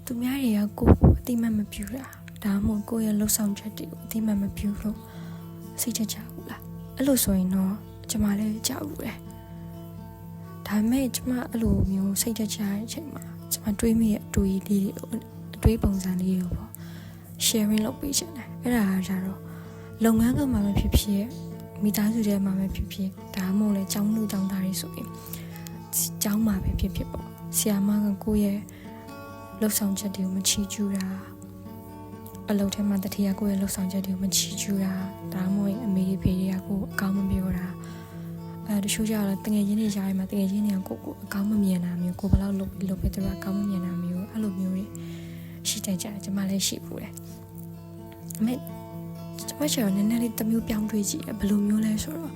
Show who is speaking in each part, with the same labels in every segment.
Speaker 1: သူများတွေကကိုအတိမတ်မပြူတာဒါမှမဟုတ်ကိုရဲ့လှုပ်ဆောင်ချက်တွေကိုအတိမတ်မပြူလို့စိတ်ချကြဘူးလားအဲ့လိုဆိုရင်တော့ကျမလည်းကြောက်ဘူးလေဒါပေမဲ့ကျမအဲ့လိုမျိုးစိတ်ချကြတဲ့အချိန်မှာကျမတွေးမိတဲ့အတွေးလေးတွေအတွေးပုံစံလေးတွေပေါ့ sharing လုပ်ပေးချင်တယ်အဲ့ဒါကြတော့လုပ်ငန်းကမှမဖြစ်ဖြစ်မိသားစုထဲမှာပဲဖြစ်ဖြစ်ဒါမှမဟုတ်လေကျောင်းလူကျောင်းသားတွေဆိုရင်ကျောင်းမှာပဲဖြစ်ဖြစ်ပေါ့ဆရာမကကိုယ့်ရဲ့လှုပ်ဆောင်ချက်တွေကိုမချီးကျူးတာအလုပ်ထဲမှာတတိယကိုယ့်ရဲ့လှုပ်ဆောင်ချက်တွေကိုမချီးကျူးတာဒါမှမဟုတ်အမေဖေတွေကကိုအကောင်းမပြောတာတချို့ကြတော့တငယ်ချင်းတွေကြားထဲမှာတငယ်ချင်းတွေကကိုအကောင်းမမြင်တာမျိုးကိုဘယ်လောက်လုပ်ပြီးလုပ်ပဲသူကအကောင်းမမြင်တာမျိုးအဲ့လိုမျိုးတွေရှိတတ်ကြတယ်ကျမလည်းရှိဘူးလေအမေကျမချောင်းနည်းနည်းလေးတစ်မျိုးပြောင်းတွေးကြည့်ဘယ်လိုမျိုးလဲဆိုတော့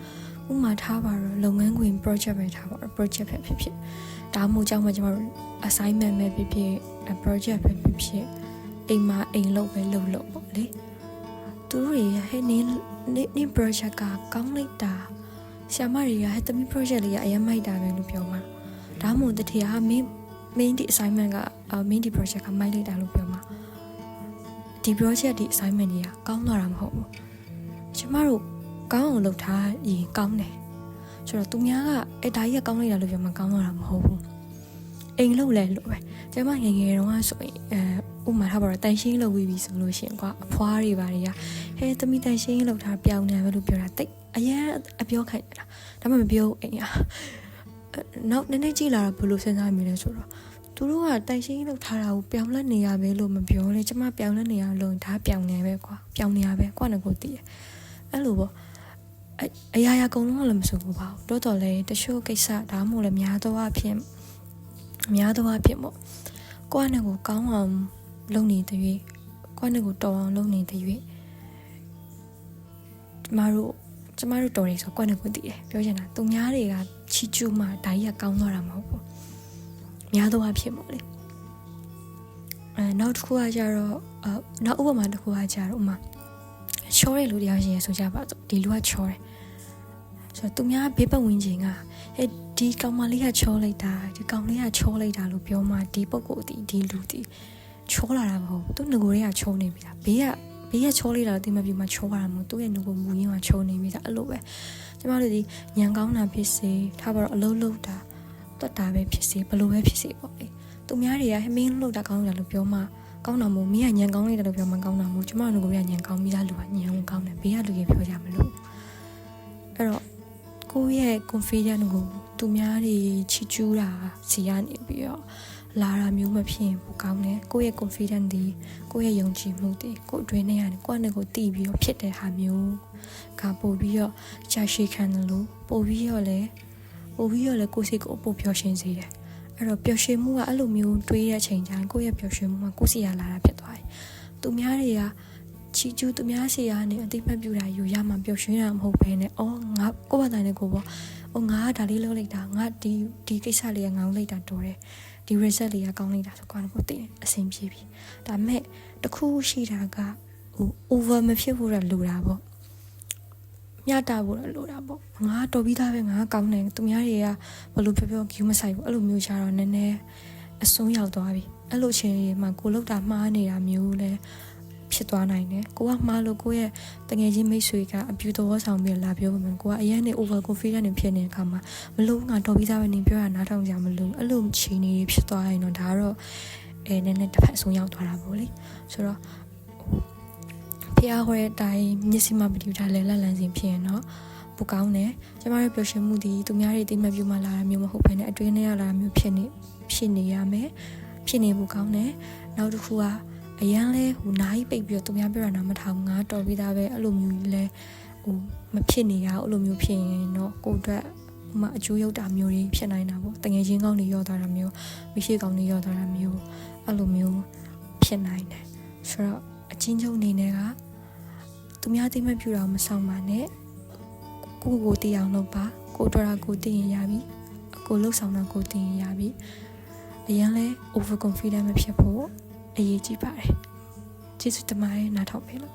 Speaker 1: ဥမာထားပါတော့လုပ်ငန်းခွင် project ပဲထားပါတော့ project ပဲဖြစ်ဖြစ်ဒါမှမဟုတ်ကြောင့်မှကျမတို့ assignment ပဲဖြစ်ဖြစ် project ပဲဖြစ်ဖြစ်အိမ်မှာအိမ်လုပ်ပဲလုပ်ပေါ့လေသူတို့တွေဟဲ့နင်း project ကကောင်းလိုက်တာဆရာမတွေကဟဲ့တမီ project လေးကအရင်မိုက်တာပဲလို့ပြောမှာဒါမှမဟုတ်တတိယmain ဒီ assignment ကmain ဒီ project ကမိုက်လိုက်တာလို့ပြောမှာဒီ project ဒီ assignment တွေကကောင်းလာတာမဟုတ်ဘူးကျမတို့ကောင်းအောင်လုပ်ထားရင်ကောင်းတယ်ဆိုတော့သူများကဒါကြီးကကောင်းလိုက်တာလို့ပြောမှကောင်းလာတာမဟုတ်ဘူးအိမ်လုပ်လဲလို့ပဲကျမငယ်ငယ်တုန်းကဆိုရင်ဥမာထားပါတော့တန်ရှင်းလုပ်ပြီးပြီဆိုလို့ရှိရင်ကွာအဖွားတွေပါတွေကဟဲသမီးတန်ရှင်းလုပ်ထားပြောင်းနေပဲလို့ပြောတာတိတ်အရင်အပြောခိုင်းတာဒါမှမပြောအိမ်ကနောက်နည်းနည်းကြည့်လာတော့ဘယ်လိုစဉ်းစားမိလဲဆိုတော့သူတို့ကတန်ရှင်းလုပ်ထားတာကိုပြောင်းလဲနေရပဲလို့မပြောလေကျမပြောင်းလဲနေရလို့ဒါပြောင်းနေပဲကွာပြောင်းနေရပဲကွာငါကိုတည်ရအဲ့လိုပေါ့အရာရာအကုန်လုံးကလည်းမဆိုဘူးပါဘူးတော်လေတချို့ကိစ္စဒါမှမဟုတ်လည်းများသောအားဖြင့်ပေါ့ကိုယ့်နဲ့ကိုကောင်းအောင်လုပ်နေတဲ့၍ကိုယ့်နဲ့ကိုတော်အောင်လုပ်နေတဲ့၍ကျမတို့တော်တယ်ဆိုကိုယ့်နဲ့ကိုတည်တယ်ပြောချင်တာသူများတွေကချီကျူးမှဒါကြီးကကောင်းသွားတာမဟုတ်ဘူးများသောအားဖြင့်ပေါ့လေနောက်တစ်ခုကကြတော့နောက်ဥပမာတစ်ခုကကြတော့ဥမာချောတဲ့လူတရားရှင်ရဆိုကြပါစို့ဒီလူကချောတယ်ဆိုတော့သူများဘေးပတ်ဝန်းကျင်ကဒီကောင်မလေးကချောလိုက်တာဒီကောင်လေးကချောလိုက်တာလို့ပြောမှဒီပုဂ္ဂိုလ်ဒီလူဒီချောလာတာမဟုတ်ဘူးသူငကိုတွေကချောနေပြီလားဘေးကချောလိုက်တာဒီမပြူမှာချောလာတာမဟုတ်သူ့ရဲ့ငကိုမူရင်းကချောနေပြီလားအဲ့လိုပဲကျမတို့ဒီညံကောင်းတာဖြစ်စေထားပါတော့အလုံးလုံးတာတွတ်တာပဲဖြစ်စေဘလို့ပဲဖြစ်စေပေါ့လေသူများတွေကမင်းလှုပ်တာကောင်းတာလို့ပြောမှကောင်းတာမို့မင်းကညံကောင်းလိုက်တယ်လို့ပြောမှကောင်းတာမို့ကျမတို့ကညံကောင်းပြီးသားလူကညံဝင်ကောင်းတယ်ဘေးကလူကြီးပြောကြမလို့အဲ့တော့ကိုယ့်ရဲ့ confidence ကိုသူများတွေချီကျူးတာစီကနေပြီးတော့လာတာမျိုးမဖြစ်ရင်ပိုကောင်းတယ်ကိုယ့်ရဲ့ confidence ဒီကိုယ့်ရဲ့ယုံကြည်မှုဒီကိုယ်အတွင်းထဲကနေကိုယ့်နဲ့ကိုယ်တည်ပြီးတော့ဖြစ်တဲ့ဟာမျိုးကပို့ပြီးတော့ရှာရှိခံတယ်လို့ပို့ပြီးတော့လေကိုယ်စိတ်ကိုပို့ပျော်ရွှင်စေတယ်အဲ့တော့ပျော်ရွှင်မှုကအဲ့လိုမျိုးတွေးတဲ့အချိန်ကျရင်ကိုယ့်ရဲ့ပျော်ရွှင်မှုကကိုယ်စီရလာတာဖြစ်သွားတယ်သူများတွေကချီကျူးသူများစီကနေအသိမှတ်ပြုတာယူရမှပျော်ရွှင်ရမှာမဟုတ်ဘဲနဲ့ငါကိုယ့်ဘာသာနဲ့ကိုယ်ပေါ့ငါကဒါလေးလုပ်လိုက်တာငါဒီကိစ္စလေးကငါလုပ်လိုက်တာတော်တယ်ဒီ result လေးကကောင်းလိုက်တာဆိုကွာကိုသိအဆင်ပြေပြီဒါမဲ့တခုရှိတာကover မဖြစ်ဖို့ရလိုတာပေါ့ညတာဖို့လိုတာပေါ့ငါတော်ပြီးသားပဲငါကောင်းတယ်သူများတွေကဘလို့ပြောဂူးမဆိုင်ဘူးအဲ့လိုမျိုးချတော့နည်းနည်းအဆုံးရောက်သွားပြီအဲ့လိုချင်းမှာကိုလောက်တာမှားနေတာမျိုးလဲဖြစ်သွားနိုင်တယ်ကိုကမှားလို့ကိုရဲ့တငယ်ချင်းမိတ်ဆွေကအပြူတော်ဆောင်ပြီးလာပြောမှကိုကအရင်နဲ့ over confident နေဖြစ်နေတဲ့အခါမှာမလို့ငါတော်ပြီးသားပဲနေပြောရနားထောင်ကြမလို့အဲ့လိုချိန်နေဖြစ်သွားရင်တော့ဒါတော့နည်းနည်းတစ်ဖက်အဆုံးရောက်သွားတာပေါ့လေဆိုတော့ဖျားဟောတဲ့အတိုင်းမျက်စိမှမတူတာလဲလက်လန်းစင်ဖြစ်ရင်တော့ပိုကောင်းတယ်ကျမတို့ပျော်ရွှင်မှုဒီသူများတွေတိမပြူမှလာတာမျိုးမဟုတ်ဘဲနဲ့အတွင်းထဲရလာတာမျိုးဖြစ်နေရမယ်ဖြစ်နေဖို့ကောင်းတယ်နောက်တစ်ခုကအရန်လဲနားကြီးပိတ်ပြီးတော့သူများပြောတာနားမထောင်ငါတော်ပြီးသားပဲအဲ့လိုမျိုးကြီးလဲမဖြစ်နေရအဲ့လိုမျိုးဖြစ်ရင်တော့ကိုယ့်အတွက်အကျိုးရောက်တာမျိုးတွေဖြစ်နိုင်တာပေါ့တငယ်ချင်းကောင်းတွေရောသွားတာမျိုးမရှိကောင်းတွေရောသွားတာမျိုးအဲ့လိုမျိုးဖြစ်နိုင်တယ်ဆိုတော့အချင်းချုပ်အနေနဲ့ကသူများသိမပြူတာမဆောင်ပါနဲ့ကိုတည်အောင်လုပ်ပါကိုတော်တာကိုတည်ရင်ရပြီကိုလှုပ်ဆောင်တာကိုတည်ရင်ရပြီအရင်လဲ over confident မဖြစ်ဖို့အရေးကြီးပါတယ်ကျေးဇူးတင်ပါတယ်နားထောင်ပေးလို့